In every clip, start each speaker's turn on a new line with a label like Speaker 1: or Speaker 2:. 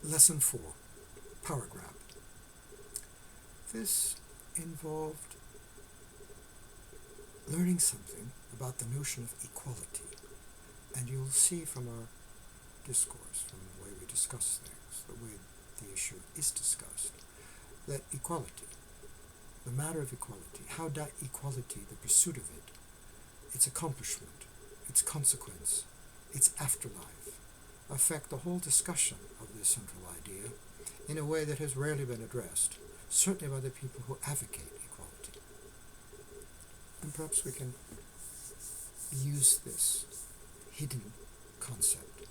Speaker 1: Lesson 4, Power Grab. This involved learning something about the notion of equality. And you'll see from our discourse, from the way we discuss things, the way the issue is discussed, that equality, the matter of equality, how that equality, the pursuit of it, its accomplishment, its consequence, its afterlife, affect the whole discussion of this central idea in a way that has rarely been addressed, certainly by the people who advocate equality. And perhaps we can use this hidden concept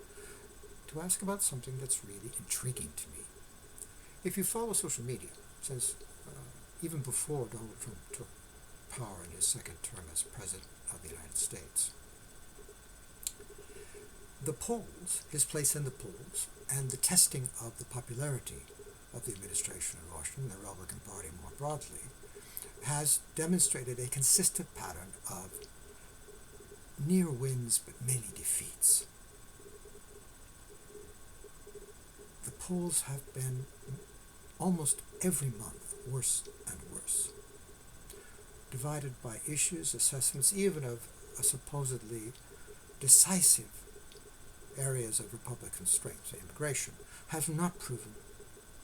Speaker 1: to ask about something that's really intriguing to me. If you follow social media, since even before Donald Trump took power in his second term as President of the United States, the polls, his place in the polls, and the testing of the popularity of the administration in Washington, the Republican Party more broadly, has demonstrated a consistent pattern of near wins but many defeats. The polls have been almost every month worse and worse, divided by issues, assessments, even of a supposedly decisive areas of Republican strength, immigration, have not proven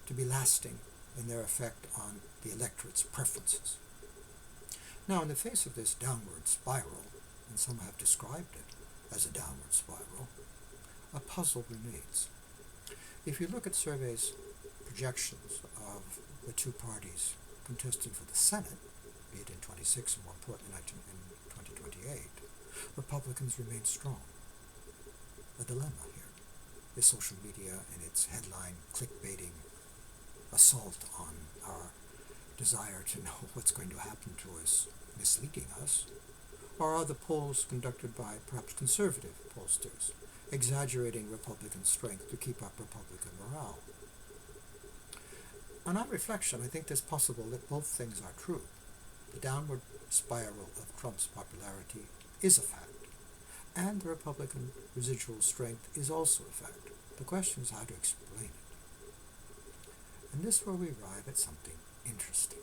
Speaker 1: to be lasting in their effect on the electorate's preferences. Now, in the face of this downward spiral, and some have described it as a downward spiral, a puzzle remains. If you look at surveys' projections of the two parties contesting for the Senate, be it in 26 and more importantly in 2028, Republicans remain strong. A dilemma here is social media and its headline clickbaiting assault on our desire to know what's going to happen to us, misleading us, or are the polls conducted by perhaps conservative pollsters exaggerating Republican strength to keep up Republican morale? And on reflection, I think it's possible that both things are true. The downward spiral of Trump's popularity is a fact, and the Republican residual strength is also a fact. The question is how to explain it. And this is where we arrive at something interesting.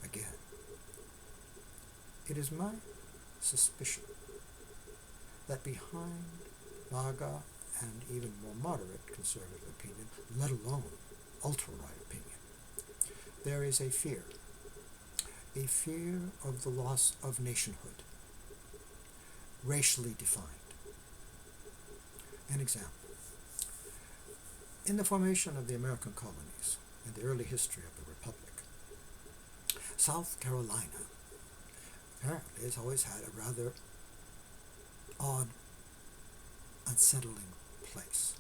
Speaker 1: Again, it is my suspicion that behind MAGA and even more moderate conservative opinion, let alone ultra-right opinion, there is a fear of the loss of nationhood, racially defined. An example. In the formation of the American colonies and the early history of the Republic, South Carolina apparently has always had a rather odd, unsettling place.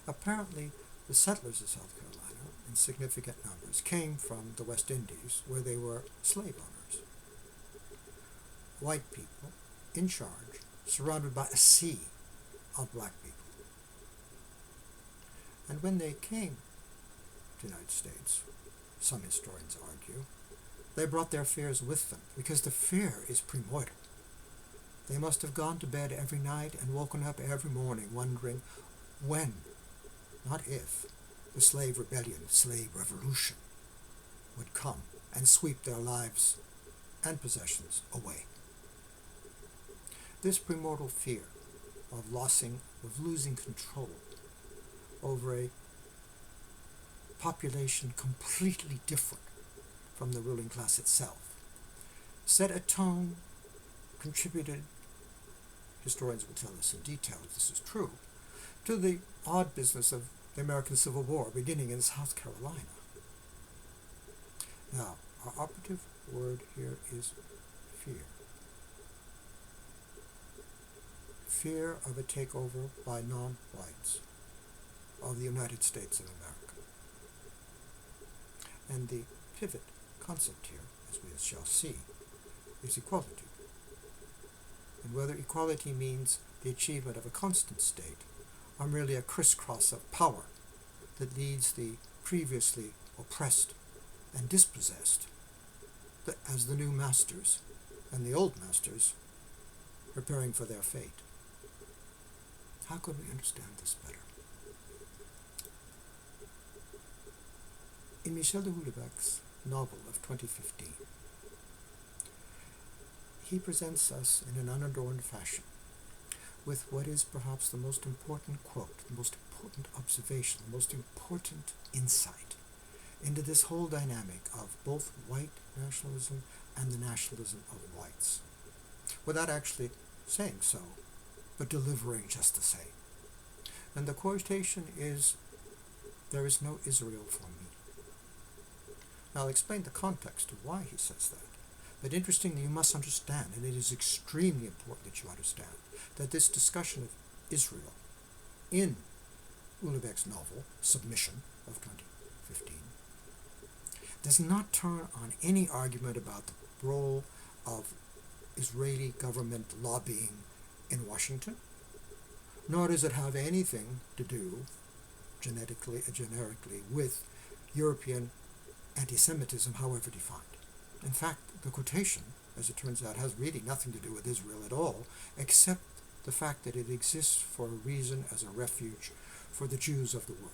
Speaker 1: Apparently, the settlers of South Carolina, in significant numbers, came from the West Indies, where they were slave owners. White people in charge, surrounded by a sea of black people. And when they came to the United States, some historians argue, they brought their fears with them, because the fear is primordial. They must have gone to bed every night and woken up every morning wondering when, not if, the slave rebellion, slave revolution would come and sweep their lives and possessions away. This primordial fear of losing control over a population completely different from the ruling class itself set a tone, contributed, historians will tell us in detail if this is true, to the odd business of the American Civil War beginning in South Carolina. Now, our operative word here is fear. Fear of a takeover by non-whites of the United States of America. And the pivot concept here, as we shall see, is equality. And whether equality means the achievement of a constant state, or merely a crisscross of power that leads the previously oppressed and dispossessed as the new masters and the old masters preparing for their fate. How could we understand this better? In Michel de Houellebecq's novel of 2015, he presents us in an unadorned fashion with what is perhaps the most important quote, the most important observation, the most important insight into this whole dynamic of both white nationalism and the nationalism of whites, without actually saying so, but delivering just the same. And the quotation is, "There is no Israel for me." Now I'll explain the context of why he says that. But interestingly, you must understand, and it is extremely important that you understand, that this discussion of Israel in Houellebecq's novel, Submission, of 2015, does not turn on any argument about the role of Israeli government lobbying in Washington, nor does it have anything to do, generically, with European anti-Semitism, however defined. In fact, the quotation, as it turns out, has really nothing to do with Israel at all, except the fact that it exists for a reason as a refuge for the Jews of the world.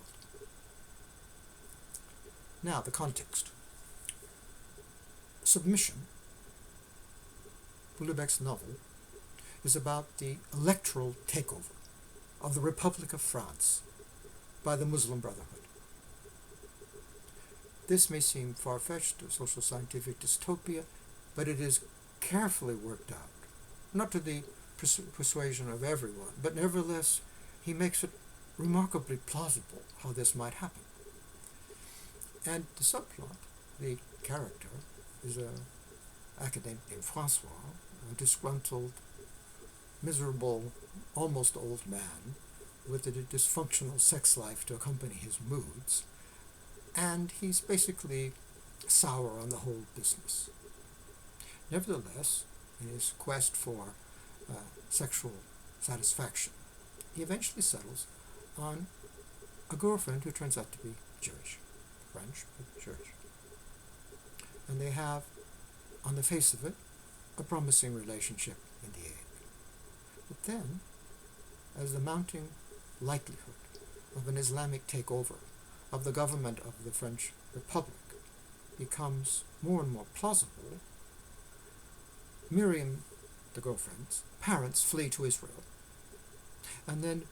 Speaker 1: Now, the context. Submission, Houellebecq's novel, is about the electoral takeover of the Republic of France by the Muslim Brotherhood. This may seem far-fetched, a social scientific dystopia, but it is carefully worked out, not to the persuasion of everyone, but nevertheless he makes it remarkably plausible how this might happen. And the subplot, the character, is an academic named Francois, a disgruntled, miserable, almost old man with a dysfunctional sex life to accompany his moods, and he's basically sour on the whole business. Nevertheless, in his quest for sexual satisfaction, he eventually settles on a girlfriend who turns out to be Jewish, French, but Jewish. And they have, on the face of it, a promising relationship in the egg. But then, as the mounting likelihood of an Islamic takeover of the government of the French Republic becomes more and more plausible, Miriam, the girlfriend's parents, flee to Israel. And then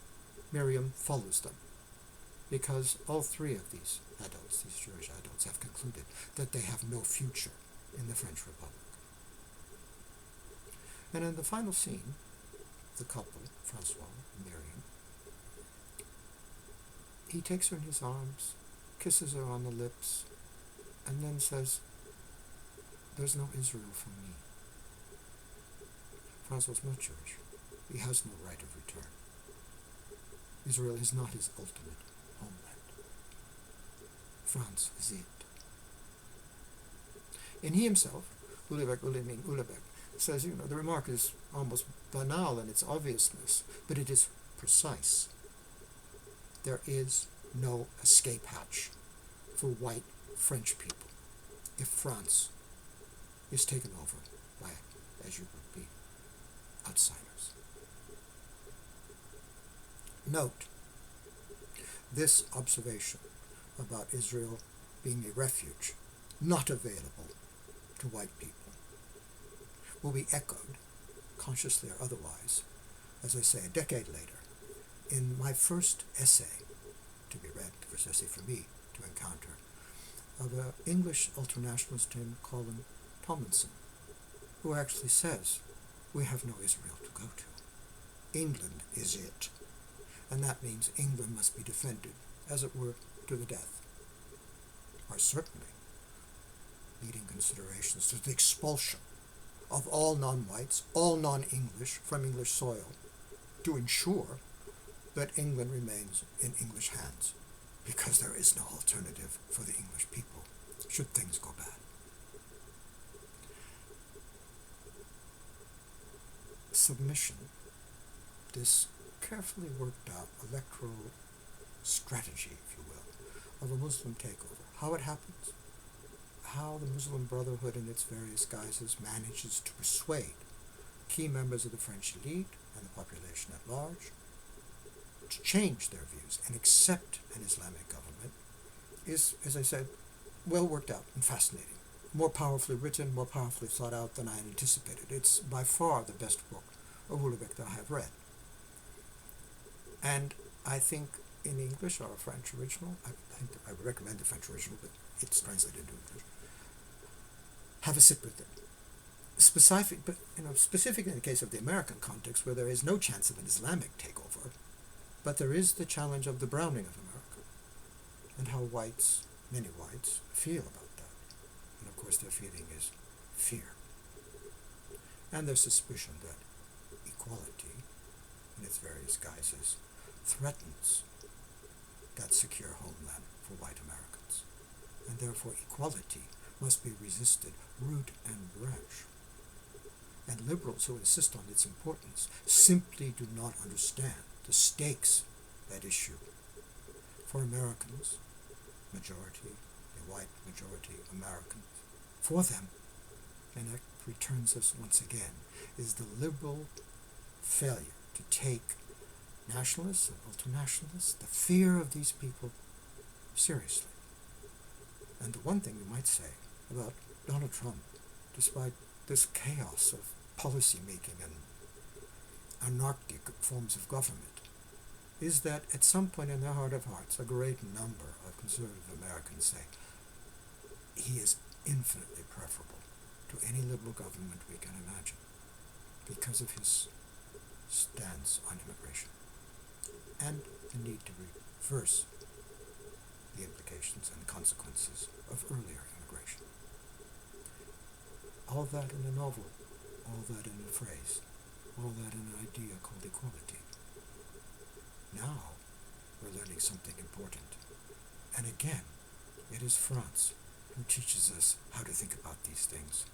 Speaker 1: Miriam follows them, because all three of these adults, these Jewish adults, have concluded that they have no future in the French Republic. And in the final scene, the couple, Francois and Miriam, he takes her in his arms, kisses her on the lips, and then says, "There's no Israel for me." Francois is not Jewish. He has no right of return. Israel is not his ultimate homeland. France is it. And he himself, Houellebecq, says, the remark is almost banal in its obviousness, but it is precise. There is no escape hatch for white French people if France is taken over by, as you would be, outsiders. Note, this observation about Israel being a refuge not available to white people will be echoed, consciously or otherwise, as I say, a decade later, in my first essay to be read, the first essay for me to encounter, of an English ultranationalist named Colin Tomlinson, who actually says, we have no Israel to go to. England is it. And that means England must be defended, as it were, to the death. Or certainly leading considerations to the expulsion of all non-whites, all non-English from English soil, to ensure that England remains in English hands, because there is no alternative for the English people, should things go bad. Submission, this carefully worked out electoral strategy, if you will, of a Muslim takeover. How it happens, how the Muslim Brotherhood in its various guises manages to persuade key members of the French elite and the population at large to change their views and accept an Islamic government is, as I said, well worked out and fascinating. More powerfully written, more powerfully thought out than I had anticipated. It's by far the best book of Houellebecq that I have read. And I think in English or a French original, I would recommend the French original, but it's translated into English. Have a sit with it. Specifically in the case of the American context, where there is no chance of an Islamic takeover, but there is the challenge of the browning of America, and how many whites, feel about that. And of course their feeling is fear. And their suspicion that equality, in its various guises, threatens that secure homeland for white Americans. And therefore equality must be resisted root and branch. And liberals who insist on its importance simply do not understand the stakes at issue. For Americans, majority, the white majority Americans, for them, and that returns us once again, is the liberal failure to take nationalists and ultranationalists, the fear of these people, seriously. And the one thing we might say about Donald Trump, despite this chaos of policy making and anarchic forms of government, is that at some point in their heart of hearts, a great number of conservative Americans say he is infinitely preferable to any liberal government we can imagine because of his stance on immigration and the need to reverse the implications and consequences of earlier immigration. All that in a novel, all that in a phrase, all that in an idea called equality. Now we're learning something important. And again, it is France who teaches us how to think about these things.